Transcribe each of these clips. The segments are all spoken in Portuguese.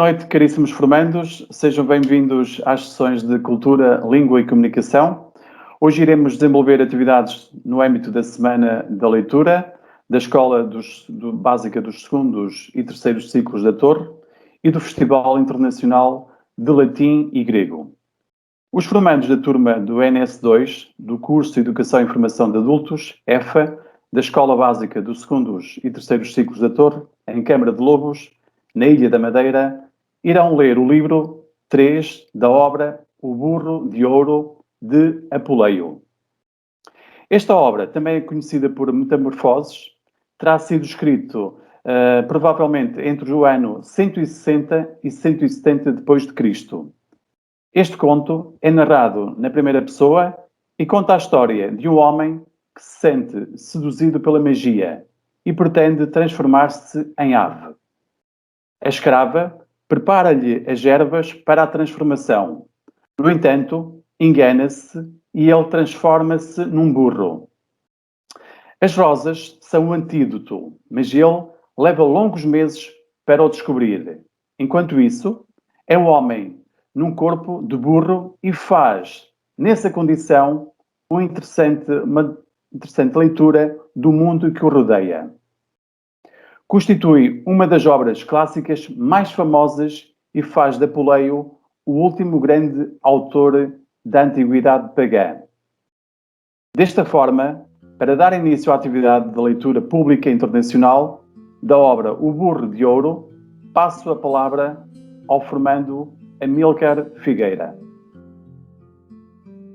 noite, caríssimos formandos. Sejam bem-vindos às sessões de Cultura, Língua e Comunicação. Hoje iremos desenvolver atividades no âmbito da Semana da Leitura, da Escola Básica dos segundos e terceiros ciclos da Torre e do Festival Internacional de Latim e Grego. Os formandos da turma do NS2, do curso de Educação e Formação de Adultos, EFA, da Escola Básica dos segundos e terceiros ciclos da Torre, em Câmara de Lobos, na Ilha da Madeira, irão ler o livro 3 da obra O Burro de Ouro, de Apuleio. Esta obra, também conhecida por Metamorfoses, terá sido escrito provavelmente entre o ano 160 e 170 depois de Cristo. Este conto é narrado na primeira pessoa e conta a história de um homem que se sente seduzido pela magia e pretende transformar-se em ave. A escrava prepara-lhe as ervas para a transformação. No entanto, engana-se e ele transforma-se num burro. As rosas são o antídoto, mas ele leva longos meses para o descobrir. Enquanto isso, é um homem num corpo de burro e faz, nessa condição, uma interessante leitura do mundo que o rodeia. Constitui uma das obras clássicas mais famosas e faz de Apuleio o último grande autor da antiguidade pagã. Desta forma, para dar início à atividade de leitura pública internacional da obra O Burro de Ouro, passo a palavra ao formando Amílcar Figueira.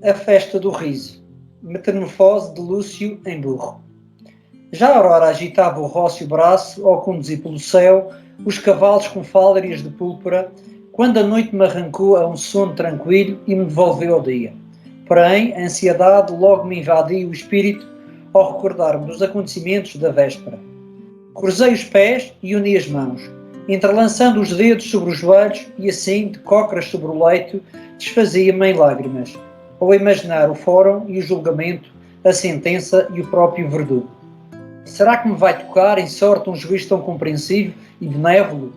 A Festa do Riso. Metamorfose de Lúcio em burro. Já a aurora agitava o róseo braço ao conduzir pelo céu os cavalos com fáldeas de púrpura, quando a noite me arrancou a um sono tranquilo e me devolveu ao dia. Porém, a ansiedade logo me invadiu o espírito ao recordar-me dos acontecimentos da véspera. Cruzei os pés e uni as mãos, entrelaçando os dedos sobre os joelhos e assim, de cócoras sobre o leito, desfazia-me em lágrimas, ao imaginar o fórum e o julgamento, a sentença e o próprio verdugo. Será que me vai tocar em sorte um juiz tão compreensivo e benévolo,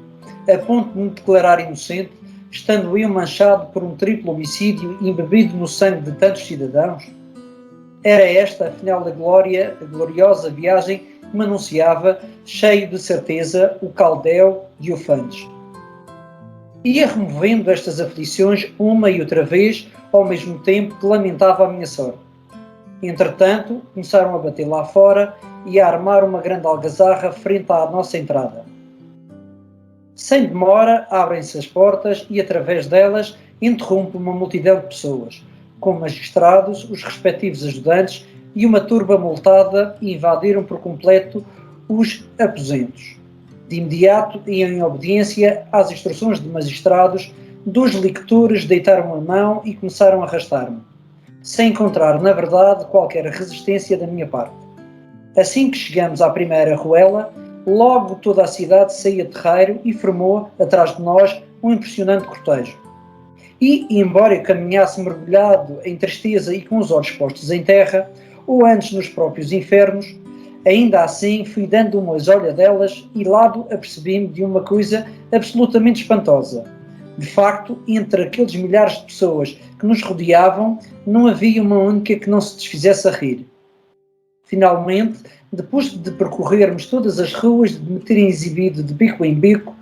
a ponto de me declarar inocente, estando eu manchado por um triplo homicídio e embebido no sangue de tantos cidadãos? Era esta, afinal, a gloriosa viagem que me anunciava, cheio de certeza, o Caldeu de Ofantes. Ia removendo estas aflições uma e outra vez, ao mesmo tempo que lamentava a minha sorte. Entretanto, começaram a bater lá fora e a armar uma grande algazarra frente à nossa entrada. Sem demora, abrem-se as portas e, através delas, interrompe uma multidão de pessoas, com magistrados, os respectivos ajudantes e uma turba multada, e invadiram por completo os aposentos. De imediato, e em obediência às instruções de magistrados, 2 lictores deitaram a mão e começaram a arrastar-me, sem encontrar, na verdade, qualquer resistência da minha parte. Assim que chegamos à primeira ruela, logo toda a cidade saía de terreiro e formou, atrás de nós, um impressionante cortejo. E, embora eu caminhasse mergulhado em tristeza e com os olhos postos em terra, ou antes nos próprios infernos, ainda assim fui dando umas olhadelas e lado apercebi-me de uma coisa absolutamente espantosa. De facto, entre aqueles milhares de pessoas que nos rodeavam, não havia uma única que não se desfizesse a rir. Finalmente, depois de percorrermos todas as ruas, de me terem exibido de bico em bico,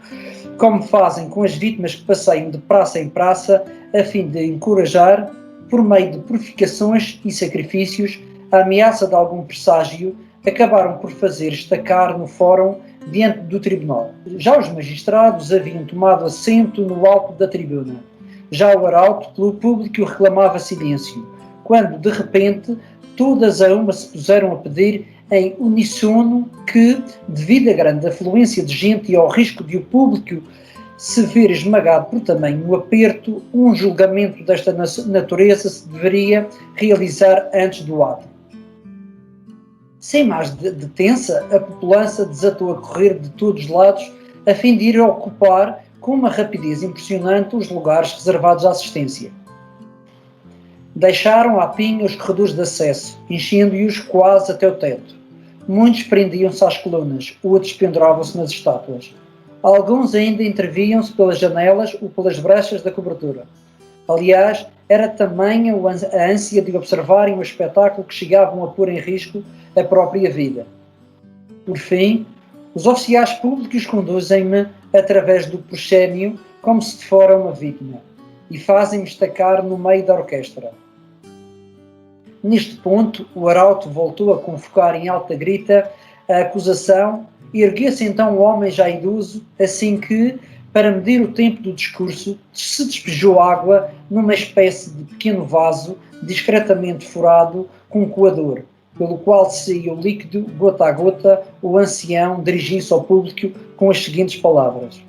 como fazem com as vítimas que passeiam de praça em praça, a fim de encorajar, por meio de purificações e sacrifícios, a ameaça de algum presságio, acabaram por fazer estacar no fórum diante do tribunal. Já os magistrados haviam tomado assento no alto da tribuna. Já o arauto, pelo público, reclamava silêncio, quando, de repente, todas a uma se puseram a pedir em uníssono que, devido à grande afluência de gente e ao risco de o público se ver esmagado por tamanho aperto, um julgamento desta natureza se deveria realizar antes do ato. Sem mais detença, a população desatou a correr de todos os lados a fim de ir ocupar com uma rapidez impressionante os lugares reservados à assistência. Deixaram à pinha os corredores de acesso, enchendo-os quase até o teto. Muitos prendiam-se às colunas, outros penduravam-se nas estátuas. Alguns ainda interviam-se pelas janelas ou pelas brechas da cobertura. Aliás, era tamanha a ânsia de observarem o espetáculo que chegavam a pôr em risco a própria vida. Por fim, os oficiais públicos conduzem-me através do proscénio como se fora uma vítima e fazem-me destacar no meio da orquestra. Neste ponto, o arauto voltou a convocar em alta grita a acusação e ergueu-se então o homem já idoso, assim que, para medir o tempo do discurso, se despejou água numa espécie de pequeno vaso discretamente furado com um coador, pelo qual saía o líquido, gota a gota. O ancião dirigiu-se ao público com as seguintes palavras: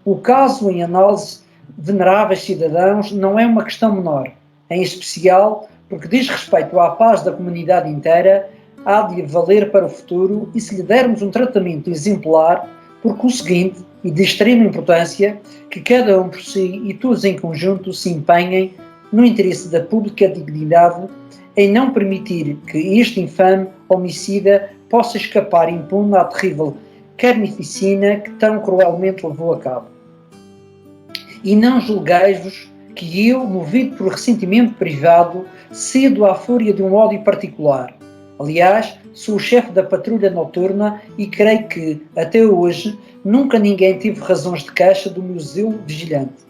o caso em análise, veneráveis cidadãos, não é uma questão menor, em especial porque diz respeito à paz da comunidade inteira, há de valer para o futuro, e se lhe dermos um tratamento exemplar, porque o seguinte, e de extrema importância, que cada um por si e todos em conjunto se empenhem no interesse da pública dignidade, em não permitir que este infame homicida possa escapar impune à terrível carnificina que tão cruelmente levou a cabo. E não julgueis-vos que eu, movido por ressentimento privado, cedo à fúria de um ódio particular. Aliás, sou o chefe da patrulha noturna e creio que, até hoje, nunca ninguém teve razões de queixa do meu zelo vigilante.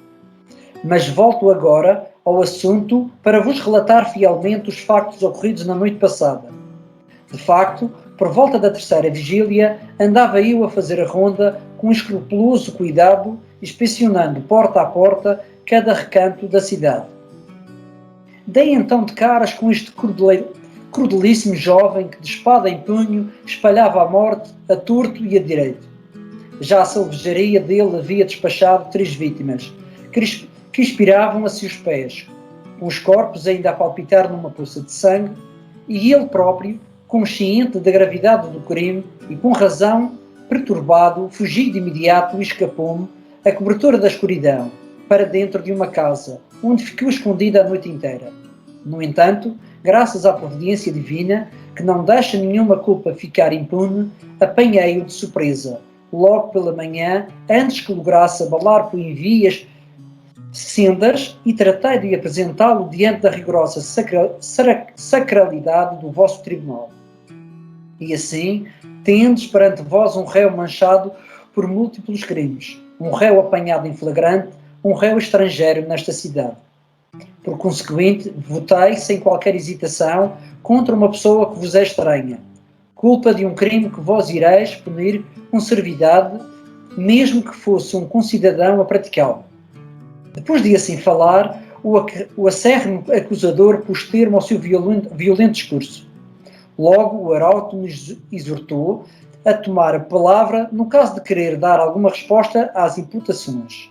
Mas volto agora ao assunto para vos relatar fielmente os factos ocorridos na noite passada. De facto, por volta da terceira vigília, andava eu a fazer a ronda com escrupuloso cuidado, inspecionando porta a porta cada recanto da cidade. Dei então de caras com este crudelíssimo jovem que, de espada em punho, espalhava a morte a torto e a direito. Já a selvageria dele havia despachado 3 vítimas, que expiravam a seus pés, com os corpos ainda a palpitar numa poça de sangue, e ele próprio, consciente da gravidade do crime e com razão, perturbado, fugi de imediato e escapou-me, a cobertura da escuridão, para dentro de uma casa, onde ficou escondida a noite inteira. No entanto, graças à providência divina, que não deixa nenhuma culpa ficar impune, apanhei-o de surpresa, logo pela manhã, antes que lograsse abalar por envias sendas, e tratei de apresentá-lo diante da rigorosa sacralidade do vosso tribunal. E assim, tendes perante vós um réu manchado por múltiplos crimes, um réu apanhado em flagrante, um réu estrangeiro nesta cidade. Por conseguinte, votei, sem qualquer hesitação, contra uma pessoa que vos é estranha, culpa de um crime que vós ireis punir com servidade, mesmo que fosse um concidadão a praticá-lo. Depois de assim falar, o acérrimo acusador pôs termo ao seu violento discurso. Logo, o arauto nos exortou a tomar a palavra no caso de querer dar alguma resposta às imputações.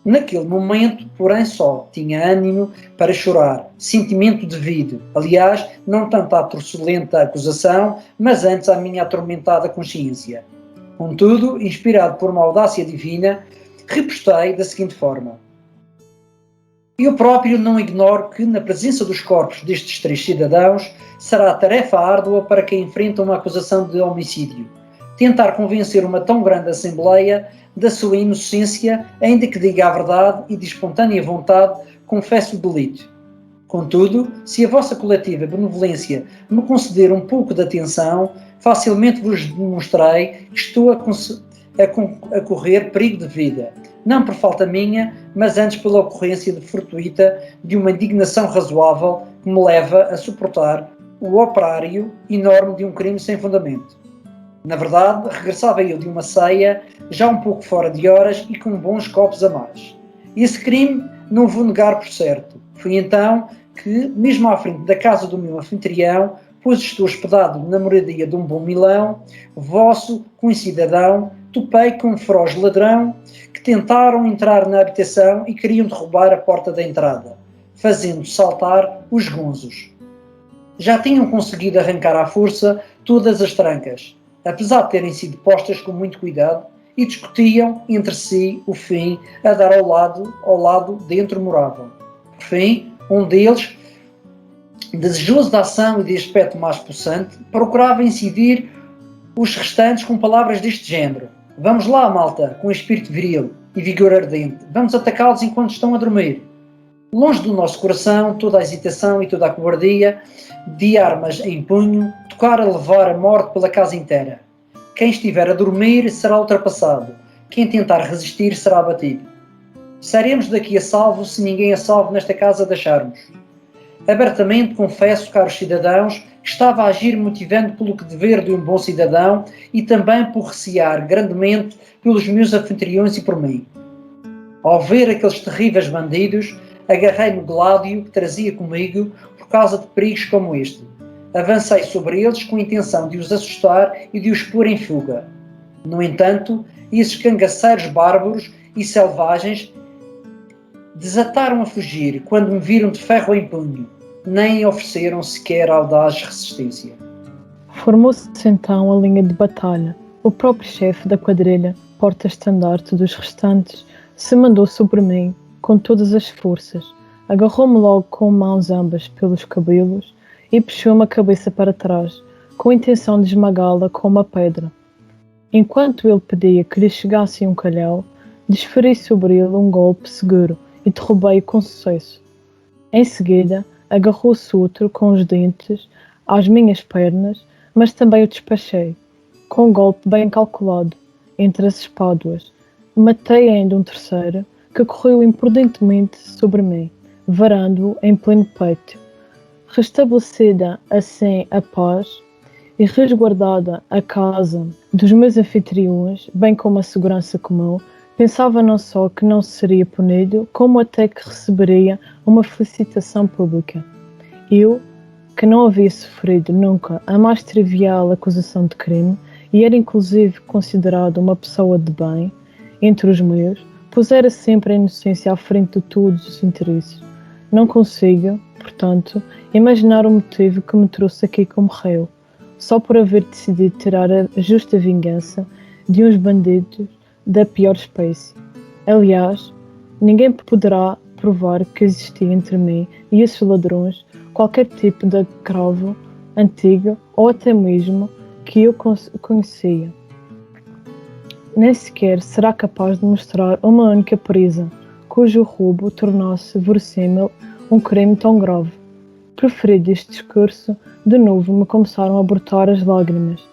Naquele momento, porém, só tinha ânimo para chorar, sentimento devido, aliás, não tanto à truculenta acusação, mas antes à minha atormentada consciência. Contudo, inspirado por uma audácia divina, repostei da seguinte forma: eu próprio não ignoro que, na presença dos corpos destes 3 cidadãos, será tarefa árdua para quem enfrenta uma acusação de homicídio tentar convencer uma tão grande assembleia da sua inocência, ainda que diga a verdade e de espontânea vontade confesse o delito. Contudo, se a vossa coletiva benevolência me conceder um pouco de atenção, facilmente vos demonstrei que estou a correr perigo de vida, não por falta minha, mas antes pela ocorrência fortuita de uma indignação razoável que me leva a suportar o operário enorme de um crime sem fundamento. Na verdade, regressava eu de uma ceia, já um pouco fora de horas e com bons copos a mais. Esse crime não vou negar por certo. Foi então que, mesmo à frente da casa do meu anfitrião, pois estou hospedado na moradia de um bom milão, vosso concidadão, topei com um feroz ladrão que tentaram entrar na habitação e queriam derrubar a porta da entrada, fazendo saltar os gonzos. Já tinham conseguido arrancar à força todas as trancas, apesar de terem sido postas com muito cuidado, e discutiam entre si o fim a dar ao lado dentro moravam. Por fim, um deles, desejoso de ação e de aspecto mais possante, procurava incidir os restantes com palavras deste género: Vamos lá, malta, com espírito viril e vigor ardente. Vamos atacá-los enquanto estão a dormir. Longe do nosso coração, toda a hesitação e toda a cobardia, de armas em punho, tocar a levar a morte pela casa inteira. Quem estiver a dormir será ultrapassado. Quem tentar resistir será abatido. Sairemos daqui a salvo se ninguém a salvo nesta casa deixarmos. Abertamente confesso, caros cidadãos, que estava a agir motivando pelo que dever de um bom cidadão e também por recear grandemente pelos meus anfitriões e por mim. Ao ver aqueles terríveis bandidos, agarrei no gládio que trazia comigo por causa de perigos como este. Avancei sobre eles com a intenção de os assustar e de os pôr em fuga. No entanto, esses cangaceiros bárbaros e selvagens desataram a fugir quando me viram de ferro em punho, nem ofereceram sequer audaz resistência. Formou-se então a linha de batalha. O próprio chefe da quadrilha, porta-estandarte dos restantes, se mandou sobre mim com todas as forças, agarrou-me logo com mãos ambas pelos cabelos e puxou-me a cabeça para trás, com a intenção de esmagá-la com uma pedra. Enquanto ele pedia que lhe chegasse um calhau, desferi sobre ele um golpe seguro e derrubei-o com sucesso. Em seguida, agarrou-se outro com os dentes às minhas pernas, mas também o despachei, com um golpe bem calculado, entre as espáduas. Matei ainda um terceiro, que correu imprudentemente sobre mim, varando-o em pleno peito. Restabelecida assim a paz e resguardada a casa dos meus anfitriões, bem como a segurança comum, pensava não só que não seria punido, como até que receberia uma felicitação pública. Eu, que não havia sofrido nunca a mais trivial acusação de crime e era inclusive considerado uma pessoa de bem entre os meus, pusera sempre a inocência à frente de todos os interesses. Não consigo, portanto, imaginar o motivo que me trouxe aqui como réu, só por haver decidido tirar a justa vingança de uns bandidos da pior espécie. Aliás, ninguém poderá provar que existia entre mim e esses ladrões qualquer tipo de cravo antigo ou até mesmo que eu conhecia. Nem sequer será capaz de mostrar uma única presa cujo roubo tornasse verossímil um crime tão grave. Preferido este discurso, de novo me começaram a brotar as lágrimas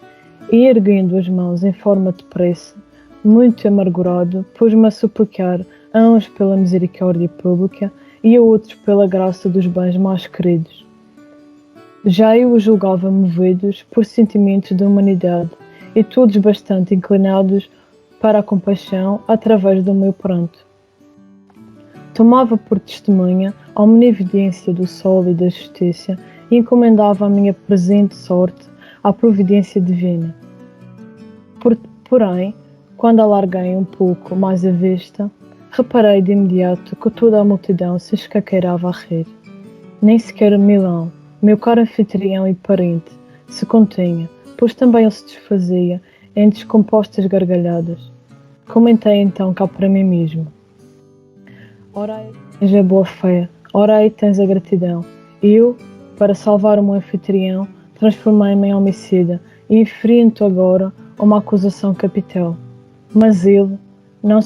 e, erguendo as mãos em forma de prece, muito amargurado, pus-me a suplicar a uns pela misericórdia pública e a outros pela graça dos bens mais queridos. Já eu os julgava movidos por sentimentos de humanidade e todos bastante inclinados para a compaixão através do meu pranto. Tomava por testemunha a omnividência do sol e da justiça e encomendava a minha presente sorte à providência divina. Porém, quando alarguei um pouco mais a vista, reparei de imediato que toda a multidão se escaqueirava a rir. Nem sequer Milão, meu caro anfitrião e parente, se continha, pois também ele se desfazia em descompostas gargalhadas. Comentei então cá para mim mesmo. Ora aí tens a boa fé, ora aí tens a gratidão. Eu, para salvar o meu anfitrião, transformei-me em homicida e enfrento agora uma acusação capital. Mas ele, não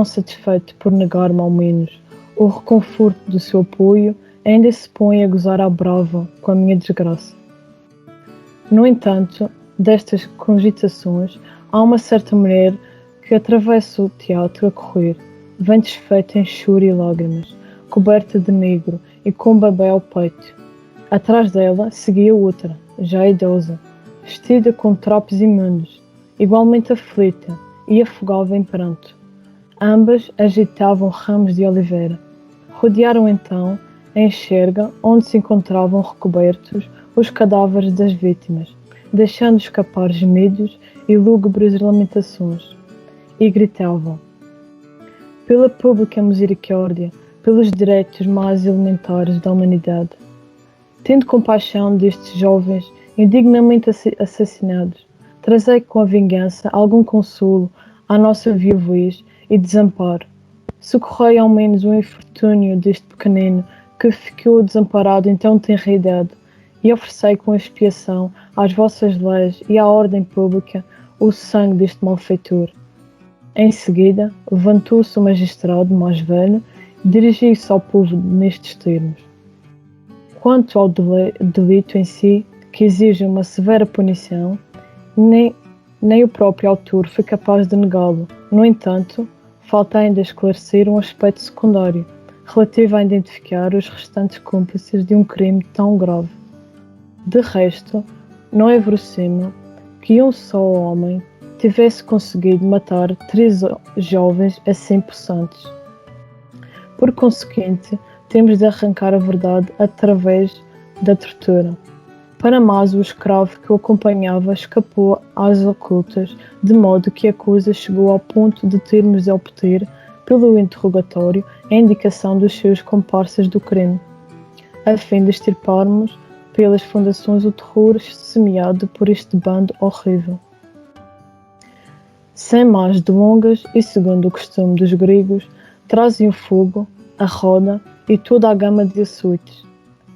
satisfeito por negar-me ao menos o reconforto do seu apoio, ainda se põe a gozar à brava com a minha desgraça. No entanto, destas cogitações, há uma certa mulher que atravessa o teatro a correr, vem desfeita em choro e lágrimas, coberta de negro e com um bebê ao peito. Atrás dela seguia outra, já idosa, vestida com trapos imundos, igualmente aflita, e afogava em pranto. Ambas agitavam ramos de oliveira. Rodearam então a enxerga onde se encontravam recobertos os cadáveres das vítimas, deixando escapar gemidos e lúgubres lamentações. E gritavam: pela pública misericórdia, pelos direitos mais elementares da humanidade. Tendo compaixão destes jovens indignamente assassinados, trazei com a vingança algum consolo à nossa viuvez e desamparo. Socorrei ao menos o infortúnio deste pequenino que ficou desamparado em tão tenra idade, e oferecei com expiação às vossas leis e à ordem pública o sangue deste malfeitor. Em seguida, levantou-se o magistrado mais velho e dirigiu-se ao povo nestes termos: quanto ao delito em si, que exige uma severa punição, nem o próprio autor foi capaz de negá-lo. No entanto, falta ainda esclarecer um aspecto secundário, relativo a identificar os restantes cúmplices de um crime tão grave. De resto, não é verossímil que um só homem tivesse conseguido matar 3 jovens assim possantes. Por conseguinte, temos de arrancar a verdade através da tortura. Para mais, o escravo que o acompanhava escapou às ocultas, de modo que a coisa chegou ao ponto de termos de obter, pelo interrogatório, a indicação dos seus comparsas do crime, a fim de extirparmos pelas fundações o terror semeado por este bando horrível. Sem mais delongas, e segundo o costume dos gregos, trazem o fogo, a roda e toda a gama de açoites.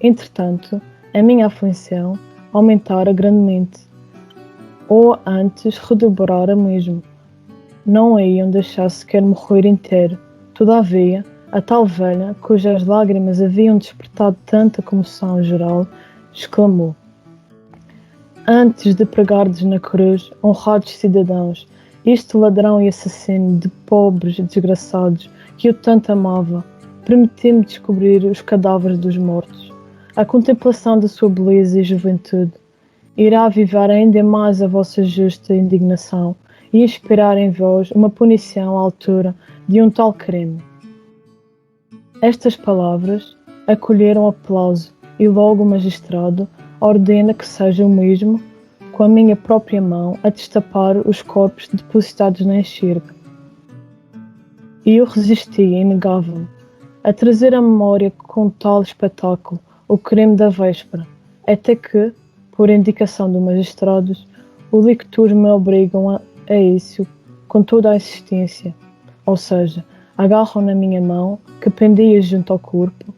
Entretanto, a minha aflição aumentara grandemente, ou antes redobrara mesmo. Não a iam deixar sequer morrer inteiro. Todavia, a tal velha, cujas lágrimas haviam despertado tanta comoção geral, exclamou: antes de pregardes na cruz, honrados cidadãos, este ladrão e assassino de pobres desgraçados que eu tanto amava, permiti-me descobrir os cadáveres dos mortos. A contemplação da sua beleza e juventude irá avivar ainda mais a vossa justa indignação e inspirar em vós uma punição à altura de um tal crime. Estas palavras acolheram aplauso e logo o magistrado ordena que seja o mesmo, com a minha própria mão, a destapar os corpos depositados na enxerga. E eu resistia inegável a trazer à memória com tal espetáculo o crime da véspera, até que, por indicação dos magistrados, os lictores me obrigam a isso com toda a insistência, ou seja, agarram na minha mão, que pendia junto ao corpo,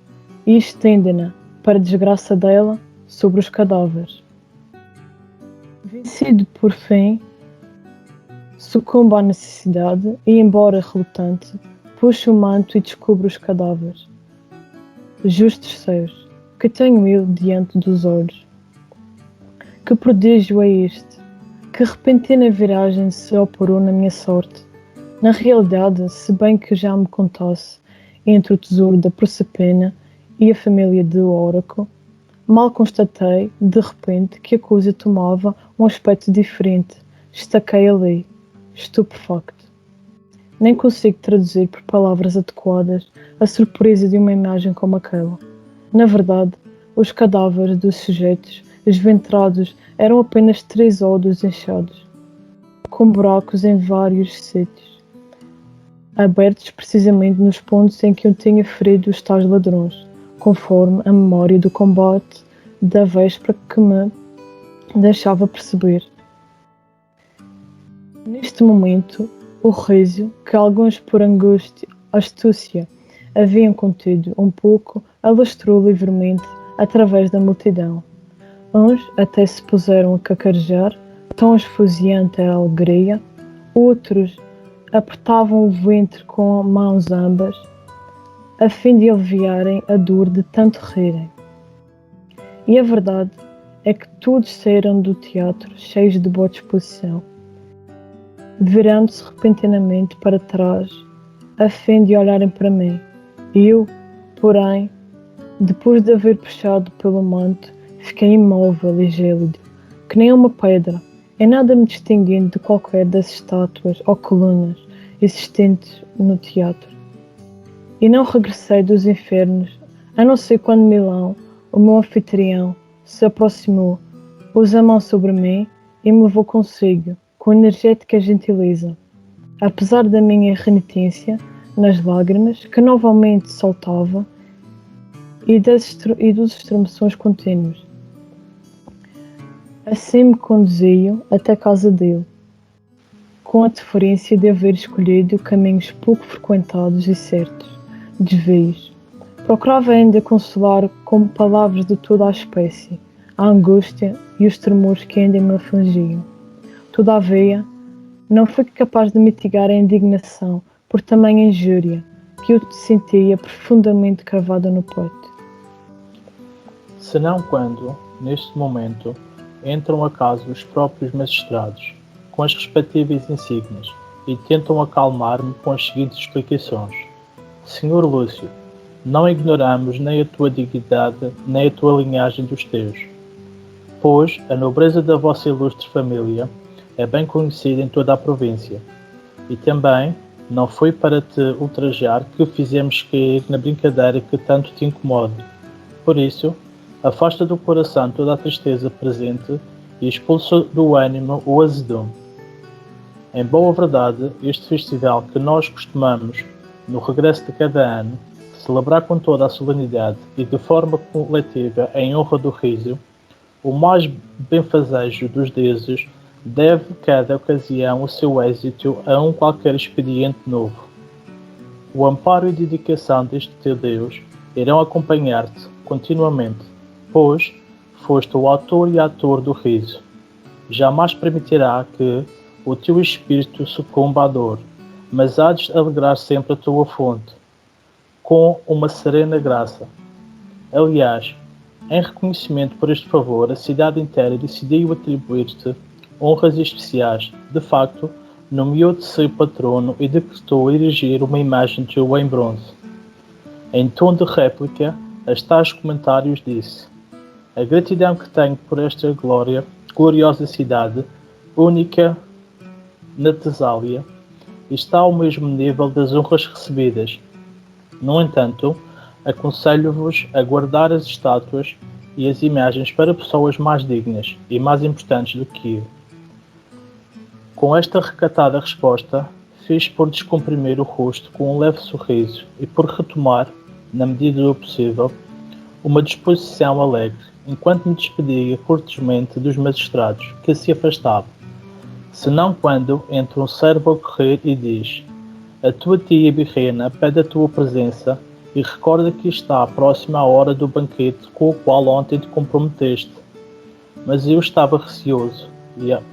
e estendem-na, para desgraça dela, sobre os cadáveres. Vencido por fim, sucumbo à necessidade e, embora relutante, puxo o manto e descubro os cadáveres. Justos céus, que tenho eu diante dos olhos? Que prodígio é este? Que repentina viragem se operou na minha sorte? Na realidade, se bem que já me contasse entre o tesouro da Proserpina e a família de Oracle, mal constatei, de repente, que a coisa tomava um aspecto diferente. Estaquei ali, estupefacto. Nem consigo traduzir por palavras adequadas a surpresa de uma imagem como aquela. Na verdade, os cadáveres dos sujeitos esventrados eram apenas 3 ódulos inchados, com buracos em vários sítios, abertos precisamente nos pontos em que eu tinha ferido os tais ladrões, conforme a memória do combate da véspera que me deixava perceber. Neste momento, o riso, que alguns por angústia, astúcia, haviam contido um pouco, alastrou livremente através da multidão. Uns até se puseram a cacarejar, tão esfuziante era a alegria, outros apertavam o ventre com mãos ambas, a fim de aliviarem a dor de tanto rirem. E a verdade é que todos saíram do teatro cheios de boa disposição, virando-se repentinamente para trás, a fim de olharem para mim. Eu, porém, depois de haver puxado pelo manto, fiquei imóvel e gélido, que nem uma pedra, em nada me distinguindo de qualquer das estátuas ou colunas existentes no teatro. E não regressei dos infernos, a não ser quando Milão, o meu anfitrião, se aproximou, pôs a mão sobre mim e me levou consigo, com energética gentileza. Apesar da minha renitência nas lágrimas, que novamente soltava, e dos estremeções contínuos. Assim me conduziam até a casa dele, com a deferência de haver escolhido caminhos pouco frequentados e certos, desvios. Procurava ainda consolar com palavras de toda a espécie, a angústia e os tremores que ainda me afligiam. Todavia, Não foi capaz de mitigar a indignação por tamanha injúria, que o sentia profundamente cravada no peito. Senão quando, neste momento, entram a casa os próprios magistrados, com as respectivas insígnias, e tentam acalmar-me com as seguintes explicações. Senhor Lúcio, não ignoramos nem a tua dignidade, nem a tua linhagem dos teus, pois a nobreza da vossa ilustre família é bem conhecida em toda a província, e também não foi para te ultrajar que fizemos cair na brincadeira que tanto te incomoda. Por isso, afasta do coração toda a tristeza presente e expulsa do ânimo o azedume. Em boa verdade, este festival que nós costumamos, no regresso de cada ano, celebrar com toda a solenidade e de forma coletiva em honra do riso, o mais benfazejo dos deuses deve cada ocasião o seu êxito a um qualquer expediente novo. O amparo e dedicação deste teu Deus irão acompanhar-te continuamente, pois foste o autor e ator do riso. Jamais permitirá que o teu espírito sucumba à dor, mas há de alegrar sempre a tua fonte, com uma serena graça. Aliás, em reconhecimento por este favor, a cidade inteira decidiu atribuir-te honras especiais. De facto, nomeou-te seu patrono e decretou erigir uma imagem tua em bronze. Em tom de réplica, a tais comentários disse: a gratidão que tenho por esta gloriosa cidade, única na Tesália, está ao mesmo nível das honras recebidas. No entanto, aconselho-vos a guardar as estátuas e as imagens para pessoas mais dignas e mais importantes do que eu. Com esta recatada resposta, fiz por descomprimir o rosto com um leve sorriso e por retomar, na medida do possível, uma disposição alegre, enquanto me despedia cortesmente dos magistrados, que se afastavam. Senão quando entra um servo a correr e diz: a tua tia Birrena pede a tua presença e recorda que está próxima a hora do banquete com o qual ontem te comprometeste. Mas eu estava receoso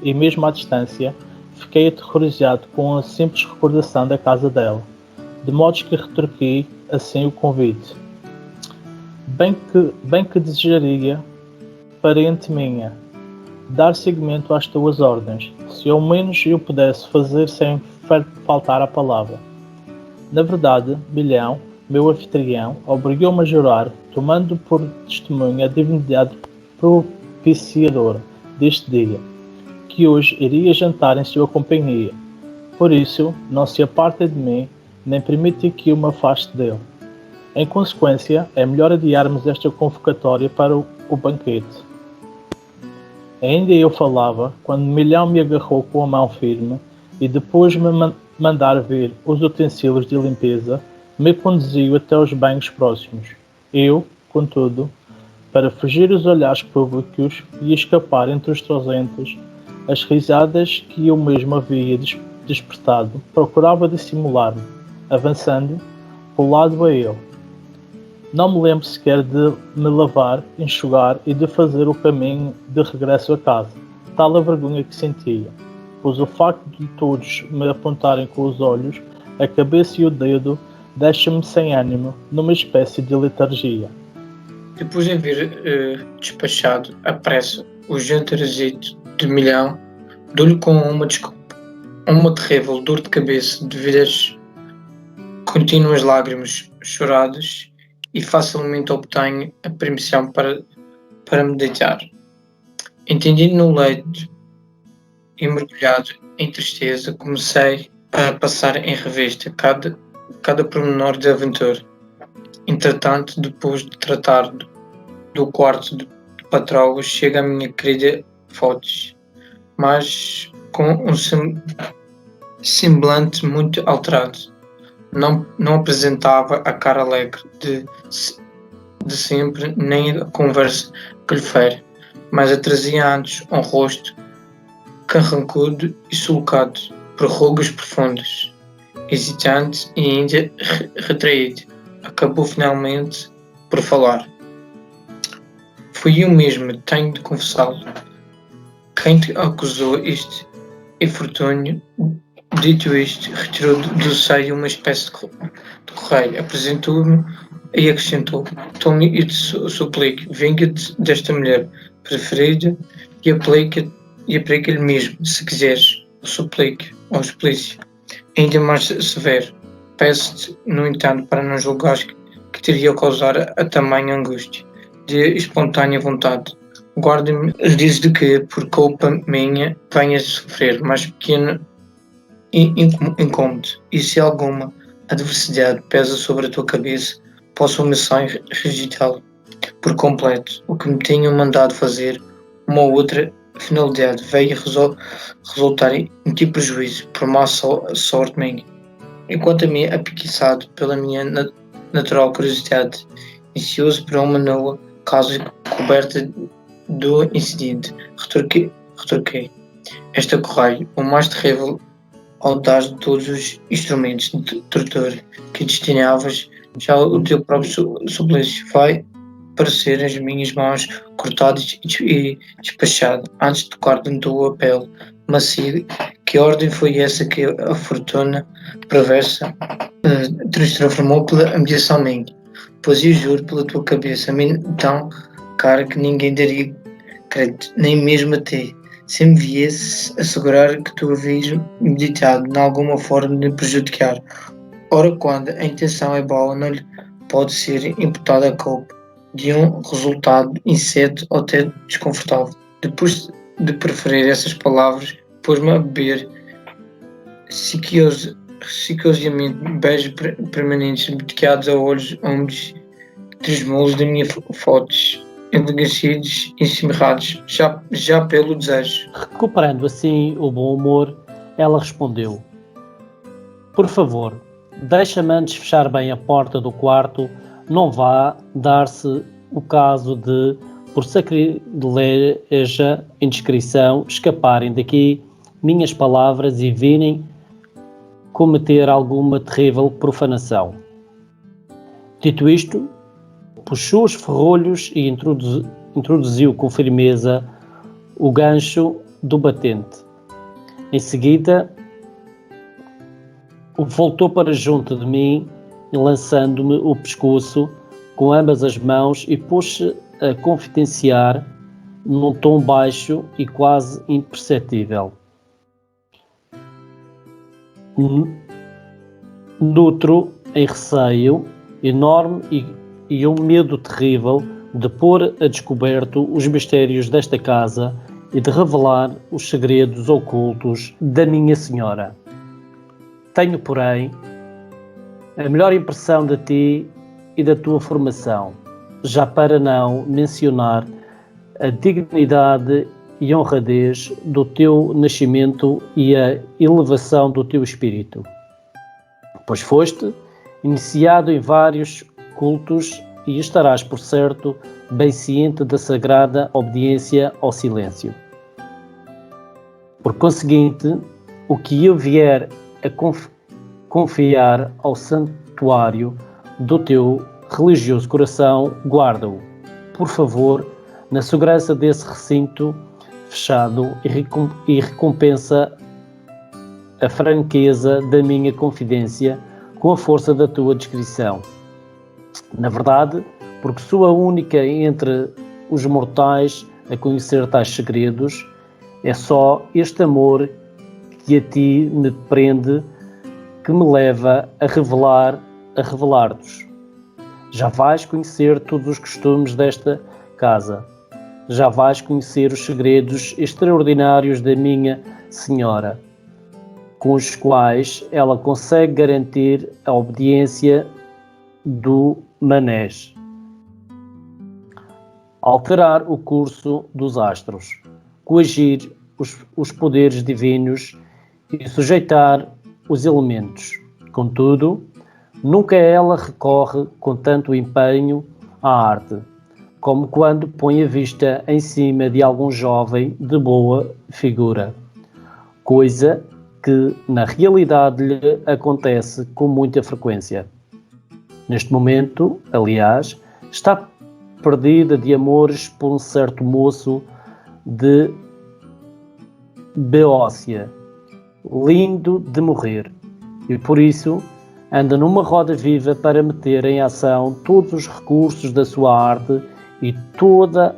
e mesmo à distância, fiquei aterrorizado com a simples recordação da casa dela, de modo que retorqui assim o convite. Bem que desejaria, parente minha, dar seguimento às tuas ordens, se ao menos eu pudesse fazer sem faltar a palavra. Na verdade, Bilhão, meu anfitrião, obrigou-me a jurar, tomando por testemunha a divindade propiciadora deste dia, que hoje iria jantar em sua companhia. Por isso, não se aparta de mim, nem permite que eu me afaste dele. Em consequência, é melhor adiarmos esta convocatória para o banquete. Ainda eu falava, quando Milhão me agarrou com a mão firme e depois me mandar vir os utensílios de limpeza, me conduziu até os banhos próximos. Eu, contudo, para fugir os olhares públicos e escapar entre os trozentos, as risadas que eu mesmo havia despertado, procurava dissimular-me, avançando, colado a ele. Não me lembro sequer de me lavar, enxugar e de fazer o caminho de regresso a casa, tal a vergonha que sentia, pois o facto de todos me apontarem com os olhos, a cabeça e o dedo deixa-me sem ânimo, numa espécie de letargia. Depois de haver despachado à pressa o jantarzito de Milhão, dou-lhe com uma terrível dor de cabeça devido às contínuas lágrimas choradas e facilmente obtenho a permissão para me deitar. Entendido no leito e mergulhado em tristeza, comecei a passar em revista cada pormenor da aventura. Entretanto, depois de tratar do quarto de patroa, chega a minha querida Fotis, mas com um semblante muito alterado. Não apresentava a cara alegre de sempre, nem a conversa que lhe fere, mas a trazia antes um rosto carrancudo e sulcado por rugas profundas. Hesitante e ainda retraído, acabou finalmente por falar. Fui eu mesmo, tenho de confessá-lo, quem te acusou este infortúnio. Dito isto, retirou do seio uma espécie de correio, apresentou-me e acrescentou: tome e te suplico, vinga-te desta mulher preferida e aplica-lhe mesmo, se quiseres, o suplico, ao suplício. Ainda mais severo. Peço-te, no entanto, para não julgares que teria causar a tamanha angústia, de espontânea vontade. Guarda-me desde que, por culpa minha, venhas a sofrer mais pequeno incômodo, e se alguma adversidade pesa sobre a tua cabeça, posso uma missão rejeitá-lo por completo. O que me tinham mandado fazer, uma ou outra finalidade, veio resultar em ti prejuízo, por má sorte minha. Enquanto a mim, apiquiçado pela minha natural curiosidade, ansioso por uma nova causa coberta do incidente, retorquei. Esta correio, o mais terrível audaz de todos os instrumentos de tortura que destinavas, já o teu próprio suplício vai parecer as minhas mãos cortadas e despachado, antes de tocar na tua pele macia. Que ordem foi essa que a fortuna perversa transformou pela ambição minha? Pois eu juro pela tua cabeça, a mim tão cara que ninguém daria crédito, nem mesmo a ti, se me viesse assegurar que tu havias meditado de alguma forma de prejudicar. Ora, quando a intenção é boa, não lhe pode ser imputada a culpa de um resultado incerto ou até desconfortável. Depois de preferir essas palavras, pôs-me a beber silenciosamente beijos permanentes, dedicados a olhos úmidos, tresmolos da minha fotos, envelhecidos e cimirrados, já pelo desejo. Recuperando assim o bom humor, ela respondeu: por favor, deixa-me antes fechar bem a porta do quarto, não vá dar-se o caso de, por sacrilégia indiscrição, escaparem daqui minhas palavras e virem cometer alguma terrível profanação. Dito isto, puxou os ferrolhos e introduziu com firmeza o gancho do batente. Em seguida, voltou para junto de mim, lançando-me o pescoço com ambas as mãos e pôs-se a confidenciar num tom baixo e quase imperceptível. Nutro em receio enorme e um medo terrível de pôr a descoberto os mistérios desta casa e de revelar os segredos ocultos da minha senhora. Tenho, porém, a melhor impressão de ti e da tua formação, já para não mencionar a dignidade e honradez do teu nascimento e a elevação do teu espírito. Pois foste iniciado em vários cultos e estarás, por certo, bem ciente da sagrada obediência ao silêncio. Por conseguinte, o que eu vier a confiar ao santuário do teu religioso coração, guarda-o, por favor, na segurança desse recinto fechado e recompensa a franqueza da minha confidência com a força da tua descrição. Na verdade, porque sou a única entre os mortais a conhecer tais segredos, é só este amor que a ti me prende que me leva a revelar-te. Já vais conhecer todos os costumes desta casa. Já vais conhecer os segredos extraordinários da minha senhora, com os quais ela consegue garantir a obediência do manés, alterar o curso dos astros, coagir os poderes divinos e sujeitar os elementos. Contudo, nunca ela recorre com tanto empenho à arte, como quando põe a vista em cima de algum jovem de boa figura, coisa que na realidade lhe acontece com muita frequência. Neste momento, aliás, está perdida de amores por um certo moço de Beócia, lindo de morrer, e por isso anda numa roda viva para meter em ação todos os recursos da sua arte e toda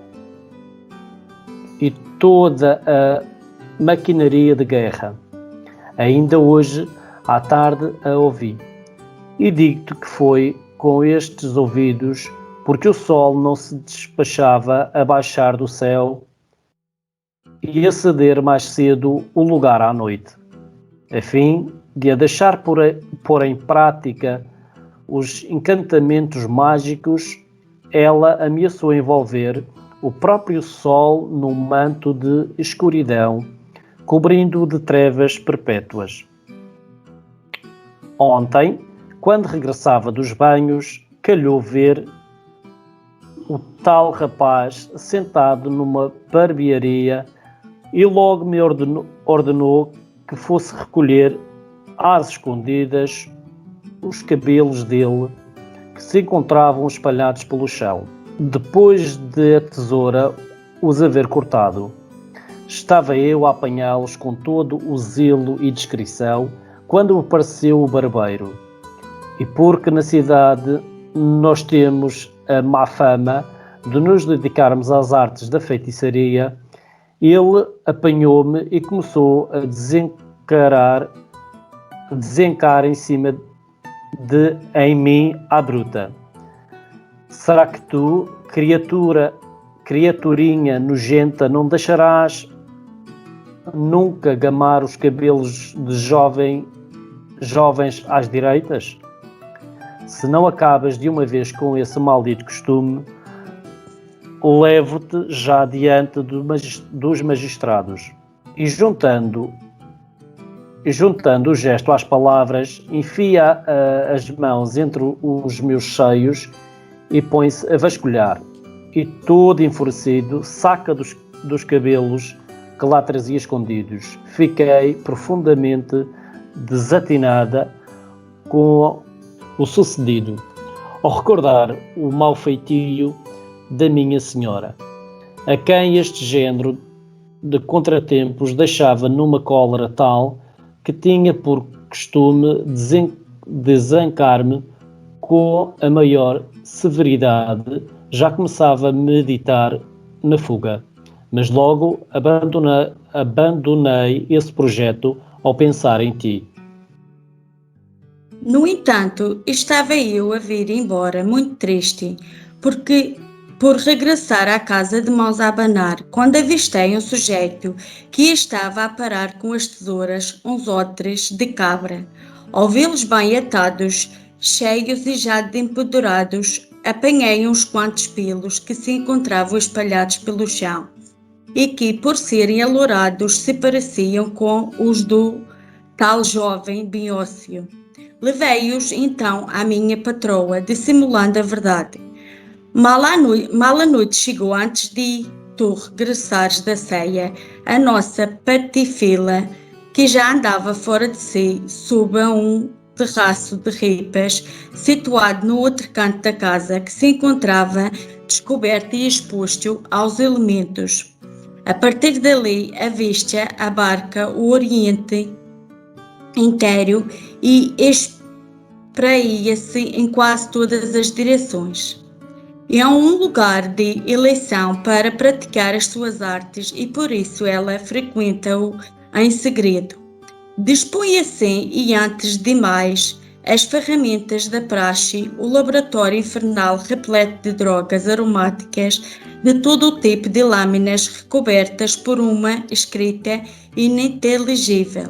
a maquinaria de guerra. Ainda hoje, à tarde, a ouvi. E digo-te que foi com estes ouvidos, porque o sol não se despachava a baixar do céu e a ceder mais cedo o lugar à noite, a fim de a deixar pôr em prática os encantamentos mágicos. Ela ameaçou envolver o próprio sol num manto de escuridão, cobrindo-o de trevas perpétuas. Ontem, quando regressava dos banhos, calhou ver o tal rapaz sentado numa barbearia e logo me ordenou que fosse recolher às escondidas os cabelos dele que se encontravam espalhados pelo chão. Depois de a tesoura os haver cortado, estava eu a apanhá-los com todo o zelo e discrição quando me apareceu o barbeiro. E porque na cidade nós temos a má fama de nos dedicarmos às artes da feitiçaria, ele apanhou-me e começou a desencar em cima em mim à bruta. Será que tu, criaturinha nojenta, não deixarás nunca gamar os cabelos de jovens às direitas? Se não acabas de uma vez com esse maldito costume, levo-te já diante dos magistrados. E juntando o gesto às palavras, enfia as mãos entre os meus seios e põe-se a vasculhar. E todo enfurecido, saca dos cabelos que lá trazia escondidos. Fiquei profundamente desatinada com o sucedido, ao recordar o mau feitio da minha senhora, a quem este género de contratempos deixava numa cólera tal que tinha por costume desancar-me com a maior severidade. Já começava a meditar na fuga, mas logo abandonei esse projeto ao pensar em ti. No entanto, estava eu a vir embora muito triste, porque por regressar à casa de mãos a abanar, quando avistei um sujeito que estava a parar com as tesouras uns outros de cabra. Ao vê-los bem atados, cheios e já empoderados, apanhei uns quantos pelos que se encontravam espalhados pelo chão e que, por serem alourados, se pareciam com os do tal jovem Biócio. Levei-os então à minha patroa, dissimulando a verdade. Mal a noite chegou antes de tu regressares da ceia, a nossa patifila, que já andava fora de si, sob um terraço de ripas, situado no outro canto da casa, que se encontrava descoberto e exposto aos elementos. A partir dali, a vista abarca o Oriente inteiro e espraia-se em quase todas as direções. É um lugar de eleição para praticar as suas artes e por isso ela frequenta-o em segredo. Dispõe assim e antes de mais as ferramentas da praxe, o laboratório infernal repleto de drogas aromáticas de todo o tipo de lâminas recobertas por uma escrita ininteligível,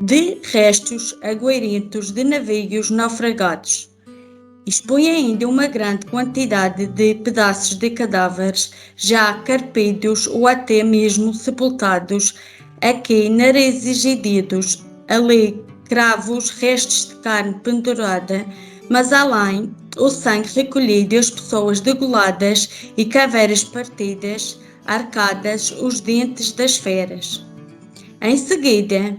de restos aguarentos de navios naufragados. Expõe ainda uma grande quantidade de pedaços de cadáveres já carpidos ou até mesmo sepultados, aqui narizes e dedos, ali cravos, restos de carne pendurada, mas além o sangue recolhido e as pessoas degoladas e caveiras partidas, arcadas os dentes das feras. Em seguida,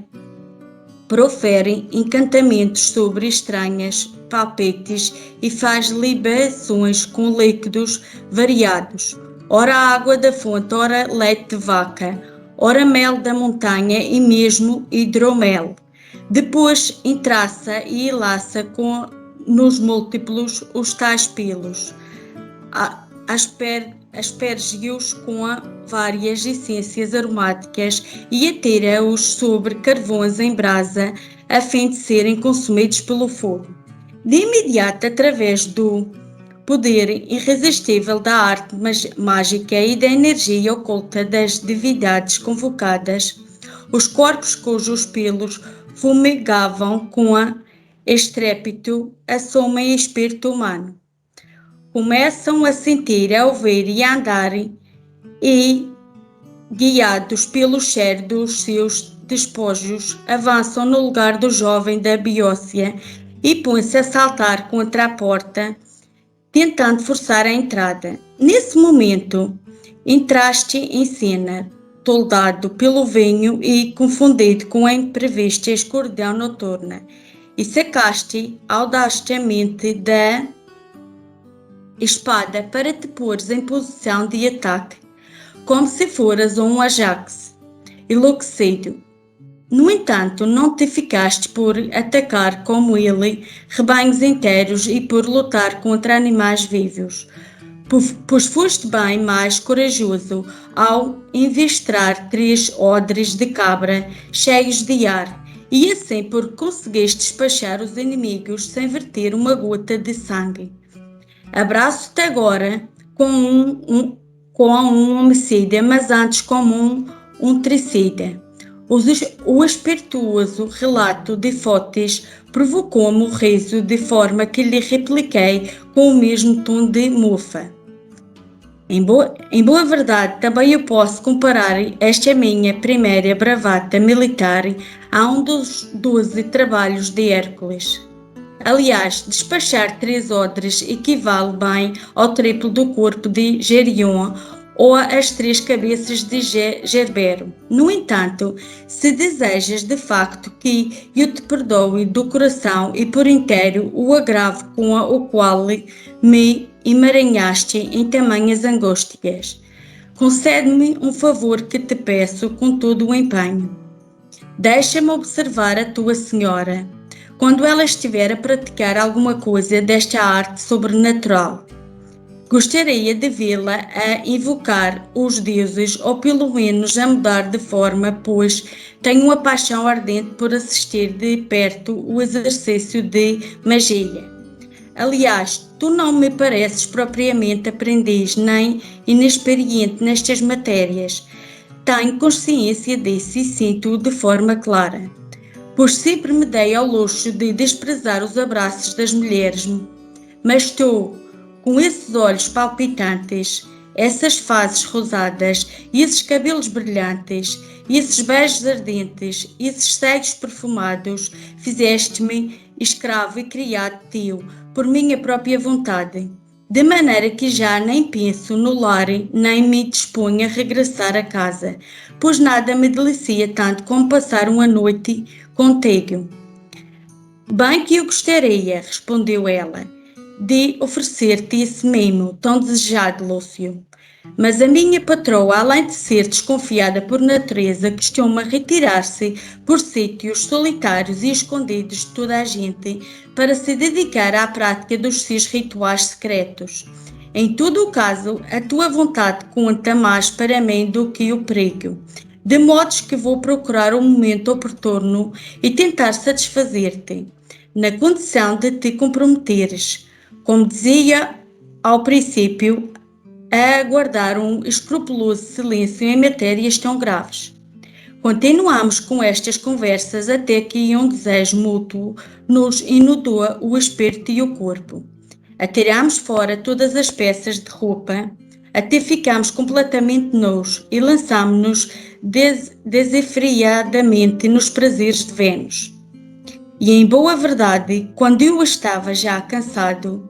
proferem encantamentos sobre estranhas palpites e faz libações com líquidos variados, ora água da fonte, ora leite de vaca, ora mel da montanha e mesmo hidromel. Depois entraça e enlaça nos múltiplos os tais pelos. Asperge-os com várias essências aromáticas e atira-os sobre carvões em brasa a fim de serem consumidos pelo fogo. De imediato, através do poder irresistível da arte mágica e da energia oculta das divindades convocadas, os corpos cujos pelos fumegavam com estrépito assumem espírito humano. Começam a sentir, a ouvir e a andar e, guiados pelo cheiro dos seus despojos, avançam no lugar do jovem da Beócia e põem-se a saltar contra a porta, tentando forçar a entrada. Nesse momento, entraste em cena, toldado pelo vinho e confundido com a imprevista escuridão noturna, e sacaste audacemente da espada para te pôres em posição de ataque, como se foras um Ajax enlouquecido. No entanto, não te ficaste por atacar como ele rebanhos inteiros e por lutar contra animais vivos, pois foste bem mais corajoso ao investir 3 odres de cabra cheios de ar, e assim conseguiste despachar os inimigos sem verter uma gota de sangue. Abraço-te agora com um homicida, mas antes como um tricida. O espirituoso relato de Fotis provocou-me o riso, de forma que lhe repliquei com o mesmo tom de mofa. Em boa verdade, também eu posso comparar esta minha primeira bravata militar a um dos 12 trabalhos de Hércules. Aliás, despachar 3 odres equivale bem ao triplo do corpo de Gerion ou às 3 cabeças de Gerbero. No entanto, se desejas de facto que eu te perdoe do coração e por inteiro o agravo com o qual me emaranhaste em tamanhas angústias, concede-me um favor que te peço com todo o empenho. Deixa-me observar a tua senhora, quando ela estiver a praticar alguma coisa desta arte sobrenatural. Gostaria de vê-la a invocar os deuses ou pelo menos a mudar de forma, pois tenho uma paixão ardente por assistir de perto o exercício de magia. Aliás, tu não me pareces propriamente aprendiz nem inexperiente nestas matérias. Tenho consciência disso e sinto-o de forma clara, pois sempre me dei ao luxo de desprezar os abraços das mulheres, mas tu, com esses olhos palpitantes, essas faces rosadas, e esses cabelos brilhantes, e esses beijos ardentes, e esses seios perfumados, fizeste-me escravo e criado teu, por minha própria vontade, de maneira que já nem penso no lar, nem me disponho a regressar a casa, pois nada me delicia tanto como passar uma noite contigo. Bem que eu gostaria, respondeu ela, de oferecer-te esse mimo tão desejado, Lúcio. Mas a minha patroa, além de ser desconfiada por natureza, costuma retirar-se por sítios solitários e escondidos de toda a gente para se dedicar à prática dos seus rituais secretos. Em todo o caso, a tua vontade conta mais para mim do que o perigo, de modos que vou procurar um momento oportuno e tentar satisfazer-te, na condição de te comprometeres, como dizia ao princípio, a guardar um escrupuloso silêncio em matérias tão graves. Continuamos com estas conversas até que um desejo mútuo nos inundou o espírito e o corpo. Atiramos fora todas as peças de roupa, até ficamos completamente nus e lançámos-nos desenfreadamente nos prazeres de Vênus. E em boa verdade, quando eu estava já cansado,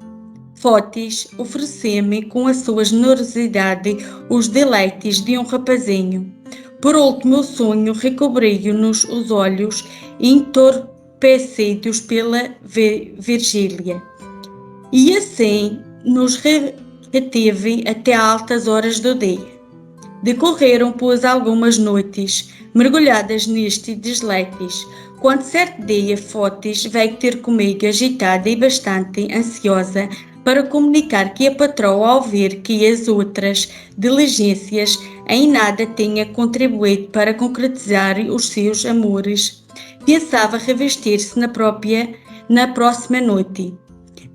Fotis ofereceu-me com a sua generosidade os deleites de um rapazinho. Por último, o sonho recobriu-nos os olhos entorpecidos pela vigília. E assim nos reteve até altas horas do dia. Decorreram, pois, algumas noites, mergulhadas neste desleites, quando certo dia Fotis veio ter comigo agitada e bastante ansiosa para comunicar que a patroa, ao ver que as outras diligências em nada tinha contribuído para concretizar os seus amores, pensava revestir-se na próxima noite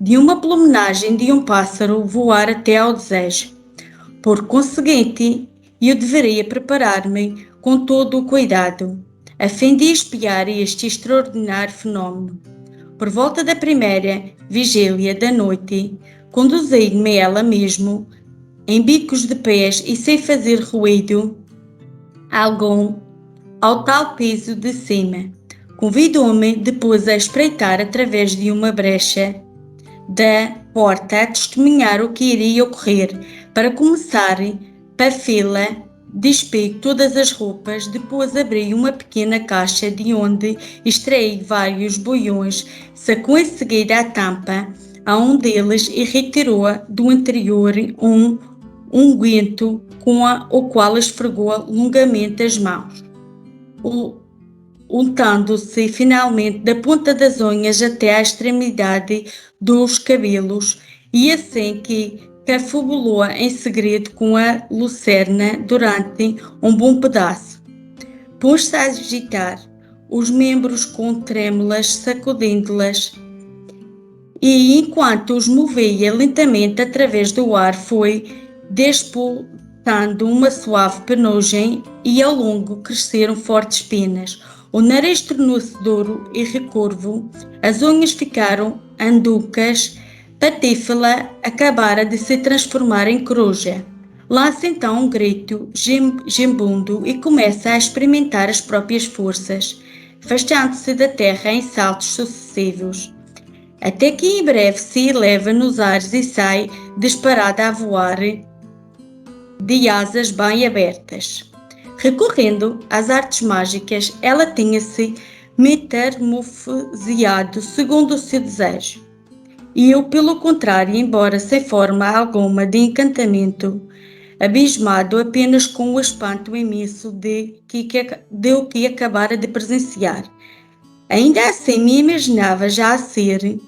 de uma plumenagem de um pássaro voar até ao desejo. Por conseguinte, eu deveria preparar-me com todo o cuidado, a fim de espiar este extraordinário fenómeno. Por volta da primeira vigília da noite, conduzi-me ela mesmo, em bicos de pés e sem fazer ruído algum, ao tal piso de cima. Convidou-me depois a espreitar através de uma brecha da porta a testemunhar o que iria ocorrer. Para começar, para despei todas as roupas, depois abri uma pequena caixa de onde extraí vários boiões, sacou em seguida a tampa a um deles e retirou do interior um unguento com o qual esfregou longamente as mãos, untando-se finalmente da ponta das unhas até à extremidade dos cabelos, e assim que cafubulou em segredo com a lucerna durante um bom pedaço. Pôs-se a agitar os membros com trêmulas, sacudindo-las, e enquanto os movia lentamente através do ar, foi despoltando uma suave penugem, e ao longo cresceram fortes penas. O nariz tornou-se duro e recurvo, as unhas ficaram anducas, Patífala acabara de se transformar em coruja. Lança então um grito gembundo e começa a experimentar as próprias forças, afastando-se da terra em saltos sucessivos, até que em breve se eleva nos ares e sai disparada a voar de asas bem abertas. Recorrendo às artes mágicas, ela tinha-se metamorfoseado segundo o seu desejo. E eu, pelo contrário, embora sem forma alguma de encantamento, abismado apenas com o espanto imenso de o que acabara de presenciar, ainda assim me imaginava já a ser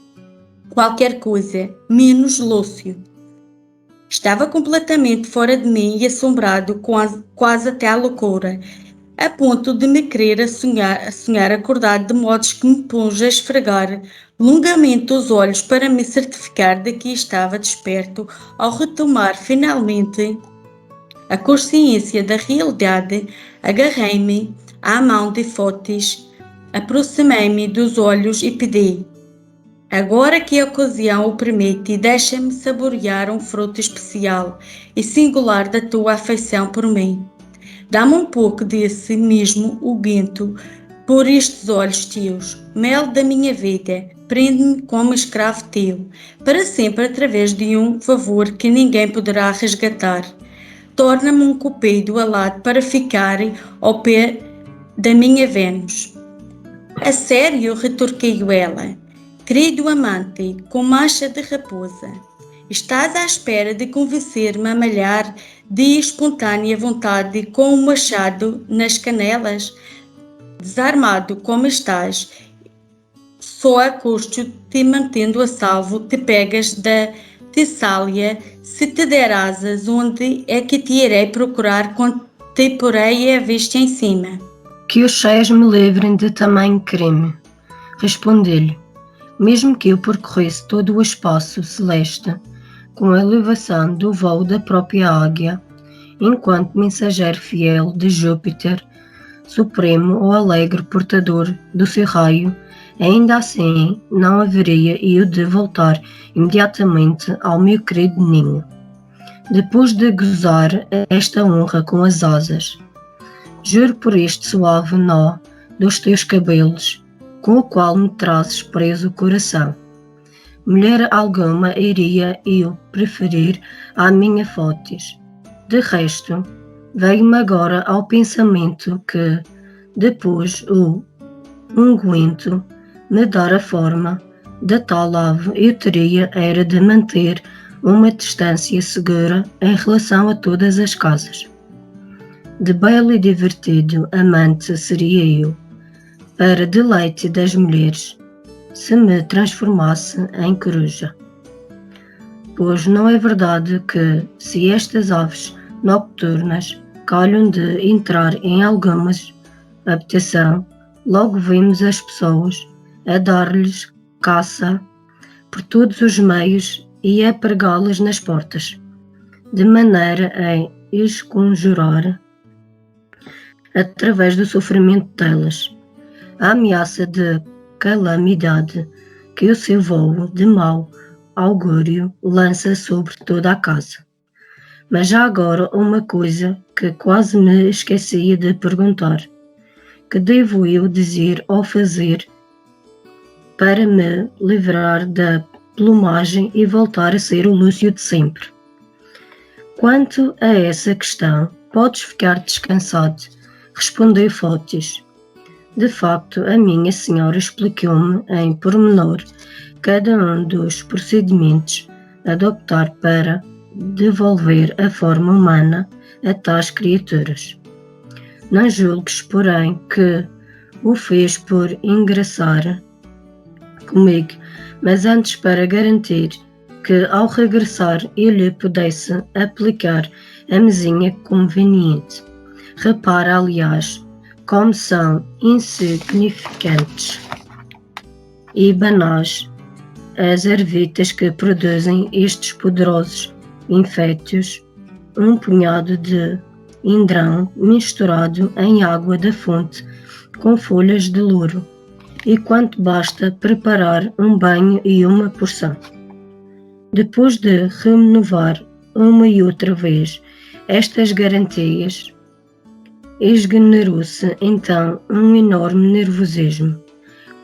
qualquer coisa menos Lúcio. Estava completamente fora de mim e assombrado quase até à loucura, a ponto de me querer sonhar acordado, de modos que me pus a esfregar longamente os olhos para me certificar de que estava desperto. Ao retomar finalmente a consciência da realidade, agarrei-me à mão de Fotis, aproximei-me dos olhos e pedi: agora que a ocasião o permite, deixa-me saborear um fruto especial e singular da tua afeição por mim. Dá-me um pouco desse mesmo unguento por estes olhos teus, mel da minha vida, prende-me como escravo teu, para sempre através de um favor que ninguém poderá resgatar. Torna-me um cupido alado para ficar ao pé da minha Vênus. A sério, retorquiu ela, querido amante, com mancha de raposa, estás à espera de convencer-me a malhar de espontânea vontade com um machado nas canelas? Desarmado como estás, só a custo te mantendo a salvo, te pegas da Tessália, se te der asas, onde é que te irei procurar quando te porei a vista em cima? Que os céus me livrem de tamanho crime, respondi-lhe, mesmo que eu percorresse todo o espaço celeste, com a elevação do voo da própria águia, enquanto mensageiro fiel de Júpiter, supremo ou alegre portador do seu raio, ainda assim não haveria eu de voltar imediatamente ao meu querido ninho, depois de gozar esta honra com as asas. Juro por este suave nó dos teus cabelos, com o qual me trazes preso o coração. Mulher alguma iria eu preferir à minha Fotis. De resto, veio-me agora ao pensamento que, depois o unguento me dar a forma da tal ave, eu teria era de manter uma distância segura em relação a todas as casas. de belo e divertido amante seria eu, para deleite das mulheres, se me transformasse em coruja. Pois não é verdade que, se estas aves nocturnas calham de entrar em alguma habitação, logo vemos as pessoas a dar-lhes caça por todos os meios e a pregá-las nas portas, de maneira a esconjurar, através do sofrimento delas, a ameaça de calamidade que o seu voo de mau augúrio lança sobre toda a casa. Mas há agora uma coisa que quase me esquecia de perguntar. Que devo eu dizer ou fazer para me livrar da plumagem e voltar a ser o Lúcio de sempre? Quanto a essa questão, podes ficar descansado, respondeu Fótis. De facto, a minha senhora explicou-me em pormenor cada um dos procedimentos a adoptar para devolver a forma humana a tais criaturas. Não julgues, porém, que o fez por engraçar comigo, mas antes para garantir que ao regressar eu lhe pudesse aplicar a mesinha conveniente. Repara, aliás, como são insignificantes e banais as ervitas que produzem estes poderosos infétios, um punhado de hidrão misturado em água da fonte com folhas de louro, e quanto basta preparar um banho e uma porção. Depois de renovar uma e outra vez estas garantias, esgenerou-se então um enorme nervosismo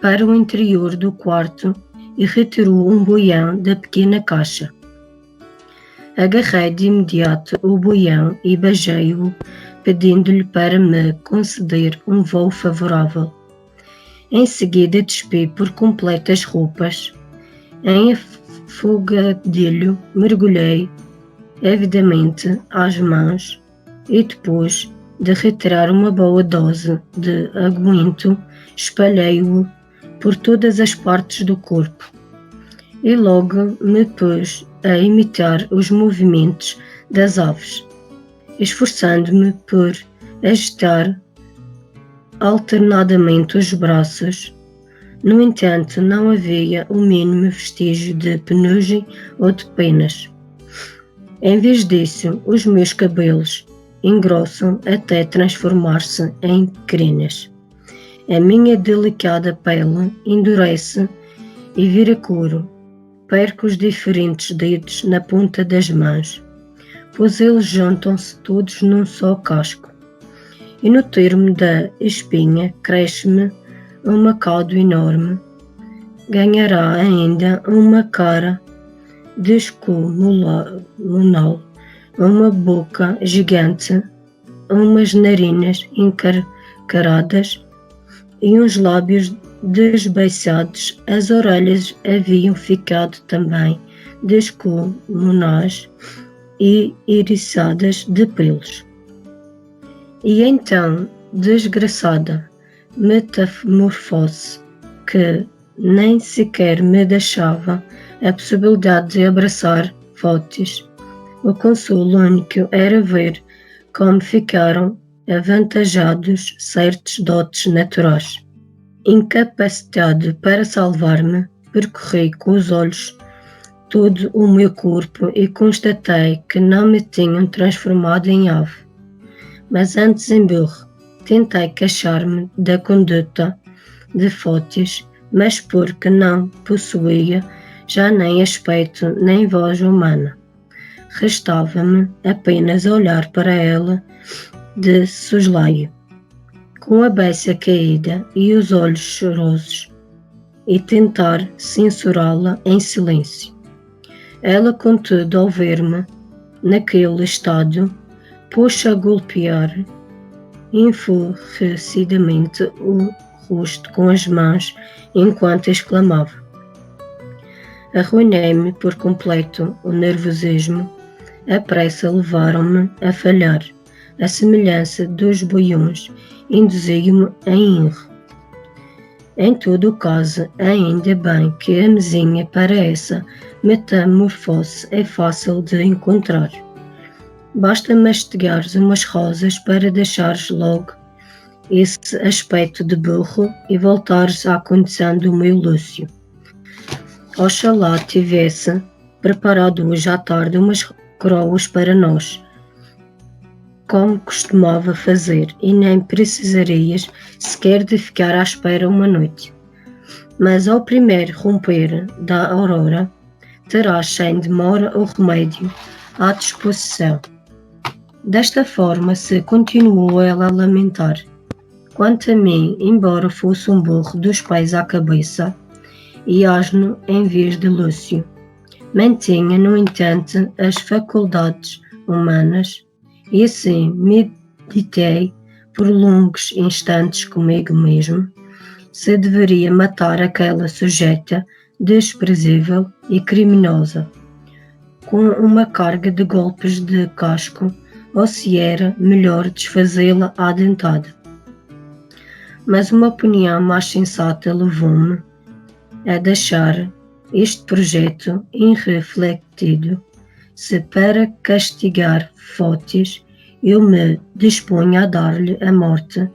para o interior do quarto e retirou um boião da pequena caixa. Agarrei de imediato o boião e beijei-o, pedindo-lhe para me conceder um voo favorável. Em seguida despi por completo as roupas. Em afogadilho mergulhei avidamente as mãos e depois de retirar uma boa dose de aguento, espalhei-o por todas as partes do corpo. E logo me pus a imitar os movimentos das aves, esforçando-me por agitar alternadamente os braços. No entanto, não havia o mínimo vestígio de penugem ou de penas. Em vez disso, os meus cabelos engrossam até transformar-se em crinas. A minha delicada pele endurece e vira couro. Perco os diferentes dedos na ponta das mãos, pois eles juntam-se todos num só casco. E no termo da espinha cresce-me uma cauda enorme. Ganhará ainda uma cara descomunal, uma boca gigante, umas narinas encarcaradas e uns lábios desbeiçados. As orelhas haviam ficado também descomunais e eriçadas de pelos. E então, desgraçada metamorfose que nem sequer me deixava a possibilidade de abraçar Fótis. O consolo único era ver como ficaram avantajados certos dotes naturais. Incapacitado para salvar-me, percorri com os olhos todo o meu corpo e constatei que não me tinham transformado em ave, mas antes em burro. Tentei queixar-me da conduta de Fótis, mas porque não possuía já nem aspecto nem voz humana. Restava-me apenas olhar para ela de soslaio, com a beiça caída e os olhos chorosos, e tentar censurá-la em silêncio. Ela, contudo, ao ver-me naquele estado, pôs-se a golpear enfurecidamente o rosto com as mãos enquanto exclamava. Arruinei-me por completo. O nervosismo, a pressa levaram-me a falhar, a semelhança dos boiões, induziu-me a erro. Em todo o caso, ainda bem que a mesinha para essa metamorfose é fácil de encontrar. Basta mastigares umas rosas para deixares logo esse aspecto de burro e voltares à condição do meu Lúcio. Oxalá tivesse preparado hoje à tarde umas croas para nós, como costumava fazer, e nem precisarias sequer de ficar à espera uma noite. Mas ao primeiro romper da aurora, terás sem demora o remédio à disposição. Desta forma se continuou ela a lamentar. Quanto a mim, embora fosse um burro dos pés à cabeça e asno em vez de Lúcio, mantinha, no entanto, as faculdades humanas, e assim meditei por longos instantes comigo mesmo se deveria matar aquela sujeita desprezível e criminosa com uma carga de golpes de casco ou se era melhor desfazê-la à dentada. Mas uma opinião mais sensata levou-me a deixar este projeto irrefletido. Se para castigar Fótis eu me disponho a dar-lhe a morte,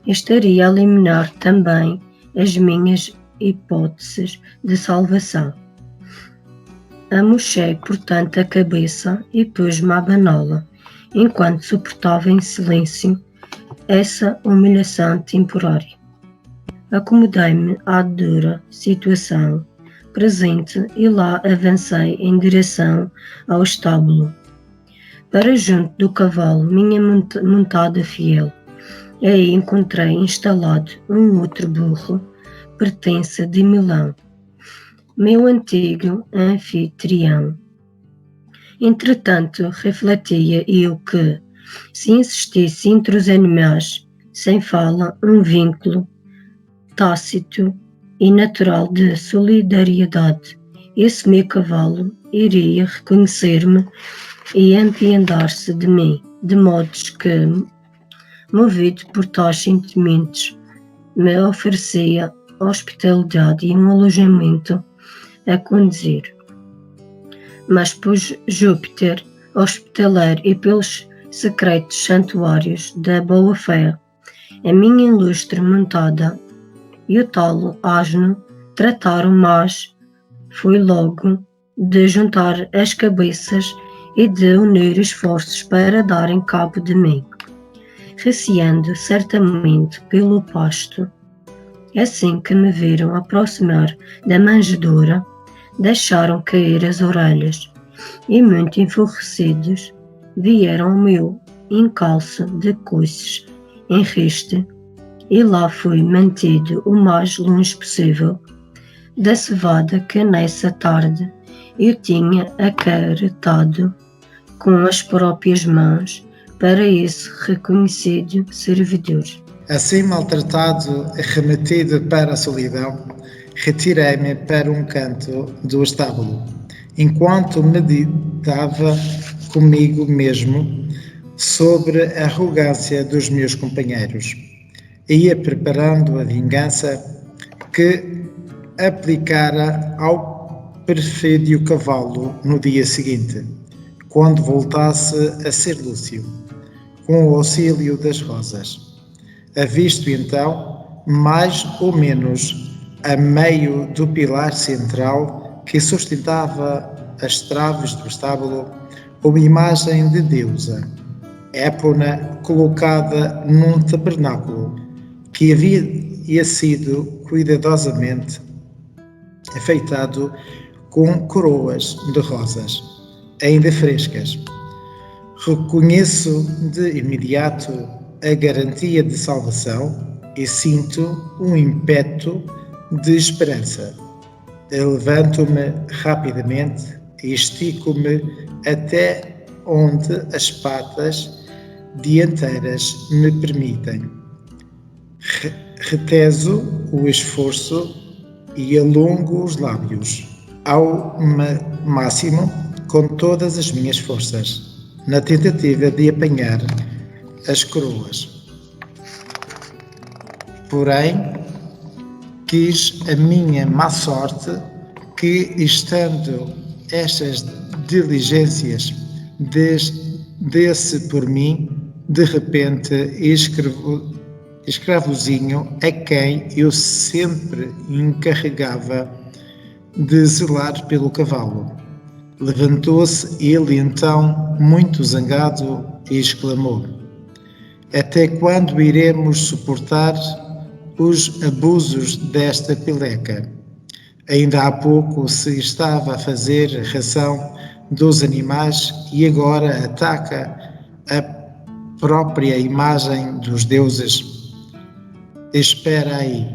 estaria a eliminar também as minhas hipóteses de salvação. Amochei, portanto, a cabeça e pus-me a abaná-la, enquanto suportava em silêncio essa humilhação temporária. Acomodei-me à dura situação presente e lá avancei em direção ao estábulo, para junto do cavalo, minha montada fiel. Aí encontrei instalado um outro burro, pertença de Milão, meu antigo anfitrião. Entretanto, refletia eu que, se insistisse entre os animais, sem fala, um vínculo tácito e natural de solidariedade, esse meu cavalo iria reconhecer-me e empreendar-se de mim, de modos que, movido por tais sentimentos, me oferecia hospitalidade e um alojamento a conduzir. Mas por Júpiter hospitaleiro e pelos secretos santuários da boa-fé, a minha ilustre montada e o talo asno trataram mais, foi logo de juntar as cabeças e de unir esforços para darem cabo de mim, receando certamente pelo pasto. Assim que me viram aproximar da manjedoura, deixaram cair as orelhas e, muito enfurecidos, vieram ao meu encalço de coices em riste, e lá fui mantido o mais longe possível da cevada que nessa tarde eu tinha acarretado com as próprias mãos para esse reconhecido servidor. Assim maltratado e remetido para a solidão, retirei-me para um canto do estábulo, enquanto meditava comigo mesmo sobre a arrogância dos meus companheiros. Ia preparando a vingança que aplicara ao perfídio cavalo no dia seguinte, quando voltasse a ser Lúcio, com o auxílio das rosas. Avisto então, mais ou menos a meio do pilar central que sustentava as traves do estábulo, uma imagem de deusa, Épona, colocada num tabernáculo que havia sido cuidadosamente enfeitado com coroas de rosas, ainda frescas. Reconheço de imediato a garantia de salvação e sinto um ímpeto de esperança. Levanto-me rapidamente e estico-me até onde as patas dianteiras me permitem. Reteso o esforço e alongo os lábios ao máximo com todas as minhas forças, na tentativa de apanhar as coroas. Porém, quis a minha má sorte que, estando estas diligências desse por mim, de repente escravozinho a quem eu sempre encarregava de zelar pelo cavalo. Levantou-se ele então, muito zangado, e exclamou: até quando iremos suportar os abusos desta pileca? Ainda há pouco se estava a fazer ração dos animais e agora ataca a própria imagem dos deuses. Espera aí,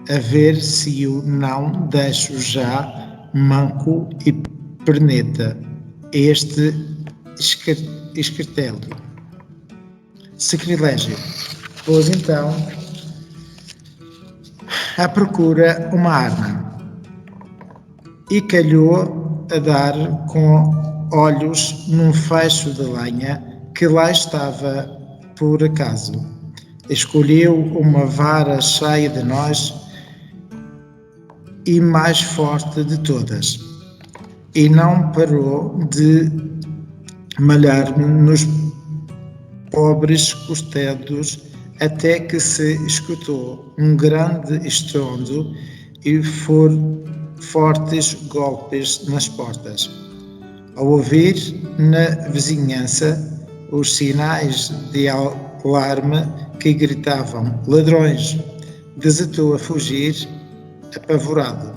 a ver se eu não deixo já manco e perneta este esquertelho. Sacrilégio. Pois então, à procura uma arma, e calhou a dar com olhos num fecho de lenha que lá estava por acaso. Escolheu uma vara cheia de nós e mais forte de todas, e não parou de malhar-me nos pobres costedos até que se escutou um grande estrondo e fortes golpes nas portas. Ao ouvir na vizinhança os sinais de alarme que gritavam ladrões, desatou a fugir apavorado.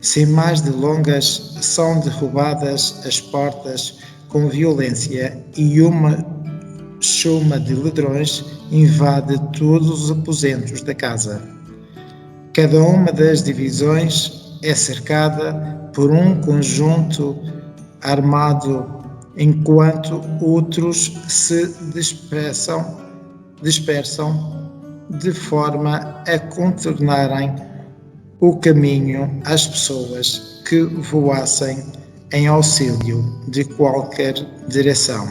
Sem mais delongas, são derrubadas as portas com violência e uma chuma de ladrões invade todos os aposentos da casa. Cada uma das divisões é cercada por um conjunto armado, enquanto outros se dispersam de forma a contornarem o caminho às pessoas que voassem em auxílio de qualquer direção.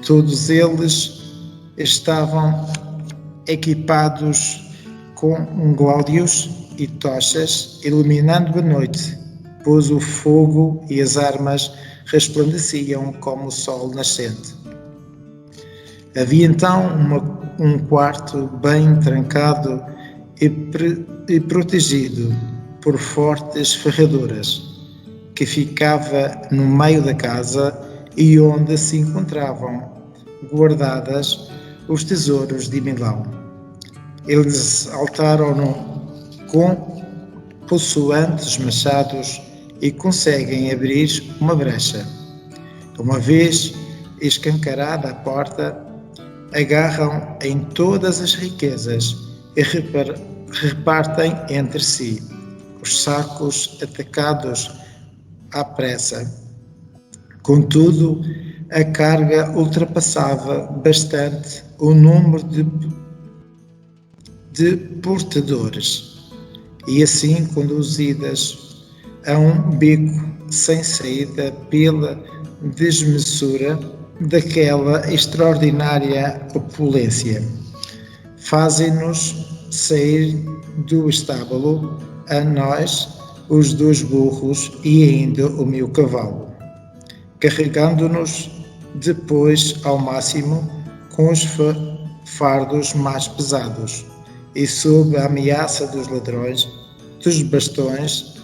Todos eles estavam equipados com glódios e tochas, iluminando a noite, pois o fogo e as armas resplandeciam como o sol nascente. Havia então um quarto bem trancado e protegido por fortes ferraduras, que ficava no meio da casa e onde se encontravam guardadas os tesouros de Milão. Eles saltaram-no com possuantes machados e conseguem abrir uma brecha. Uma vez escancarada a porta, agarram em todas as riquezas e repartem entre si os sacos atacados à pressa. Contudo, a carga ultrapassava bastante o número de portadores, e assim conduzidas a um beco sem saída pela desmesura daquela extraordinária opulência, fazem-nos sair do estábulo, a nós, os 2 burros e ainda o meu cavalo, carregando-nos depois ao máximo com os fardos mais pesados, e sob a ameaça dos ladrões, dos bastões,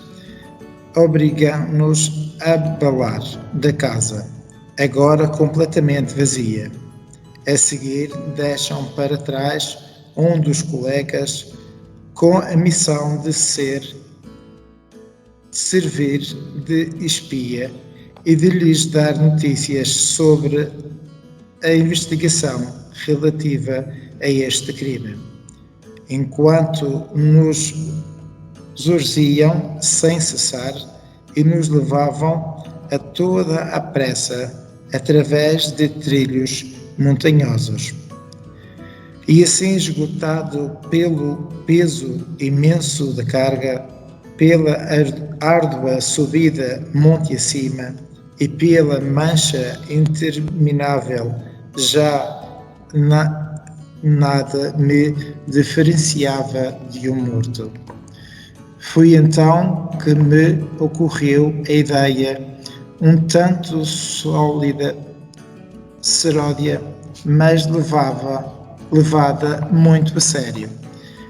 obrigam-nos a balar da casa, agora completamente vazia. A seguir, deixam para trás um dos colegas com a missão de servir de espia e de lhes dar notícias sobre a investigação relativa a este crime, enquanto nos zorziam sem cessar e nos levavam a toda a pressa através de trilhos montanhosos. E assim, esgotado pelo peso imenso da carga, pela árdua subida monte acima e pela mancha interminável já nada me diferenciava de um morto. Foi então que me ocorreu a ideia, um tanto sólida, seródia, mas levada muito a sério,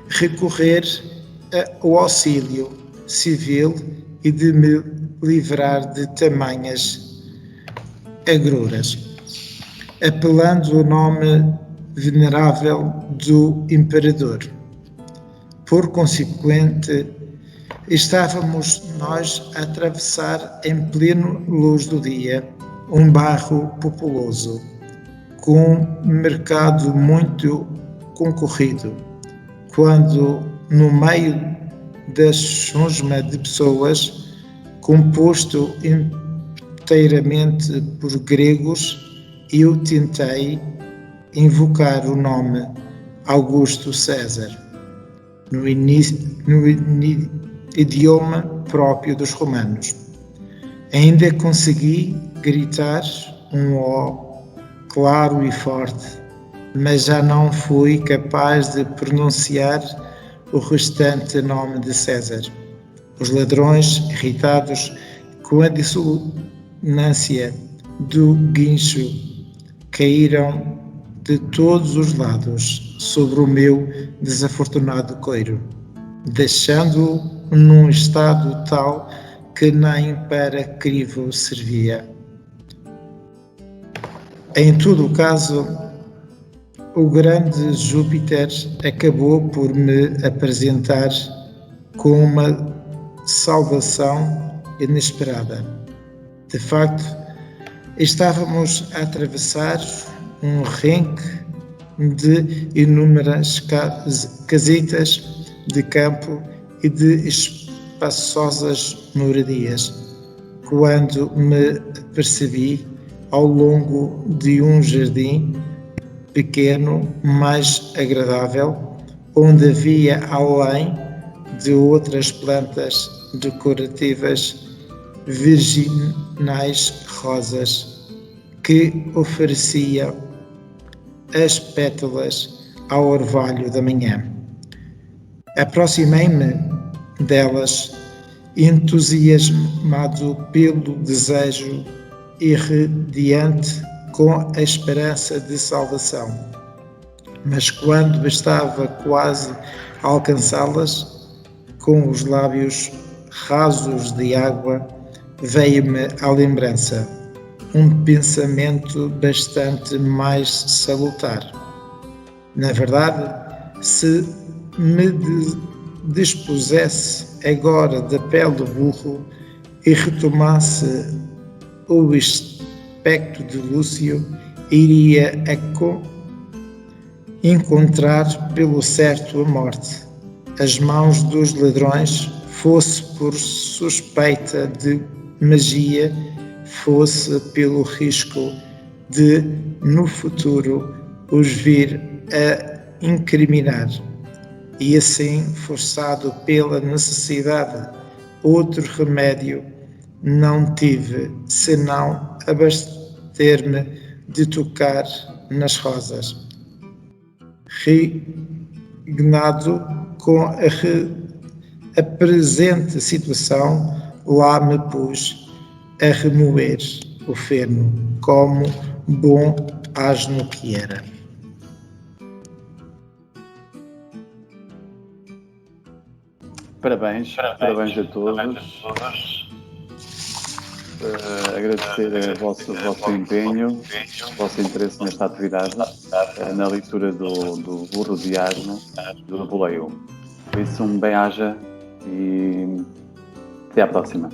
recorrer ao auxílio civil e de me livrar de tamanhas agruras, apelando ao nome venerável do imperador. Por consequente, estávamos nós a atravessar em pleno luz do dia um bairro populoso, com mercado muito concorrido, quando, no meio da chusma de pessoas, composto inteiramente por gregos, eu tentei invocar o nome Augusto César, no idioma próprio dos romanos. Ainda consegui gritar um O claro e forte, mas já não fui capaz de pronunciar o restante nome de César. Os ladrões, irritados com a dissonância do guincho, caíram de todos os lados sobre o meu desafortunado coiro, deixando-o num estado tal que nem para crivo servia. Em todo o caso, o grande Júpiter acabou por me apresentar com uma salvação inesperada. De facto, estávamos a atravessar um renque de inúmeras casitas de campo e de espaçosas moradias, quando me percebi ao longo de um jardim pequeno, mais agradável, onde havia, além de outras plantas decorativas, virginais rosas, que ofereciam as pétalas ao orvalho da manhã. Aproximei-me delas, entusiasmado pelo desejo irradiante com a esperança de salvação. Mas quando estava quase a alcançá-las, com os lábios rasos de água, veio-me à lembrança um pensamento bastante mais salutar. Na verdade, se me dispusesse agora da pele do burro e retomasse o aspecto de Lúcio, iria encontrar pelo certo a morte. As mãos dos ladrões, fosse por suspeita de magia, fosse pelo risco de, no futuro, os vir a incriminar. E assim, forçado pela necessidade, outro remédio não tive, senão abaster-me de tocar nas rosas. Resignado com a presente situação, lá me pus a remoer o feno, como bom asno que era. Parabéns a todos. Agradecer o vosso empenho, o vosso interesse nesta atividade, na leitura do burro de asno do Napoleão. Por isso, bem-aja e até à próxima.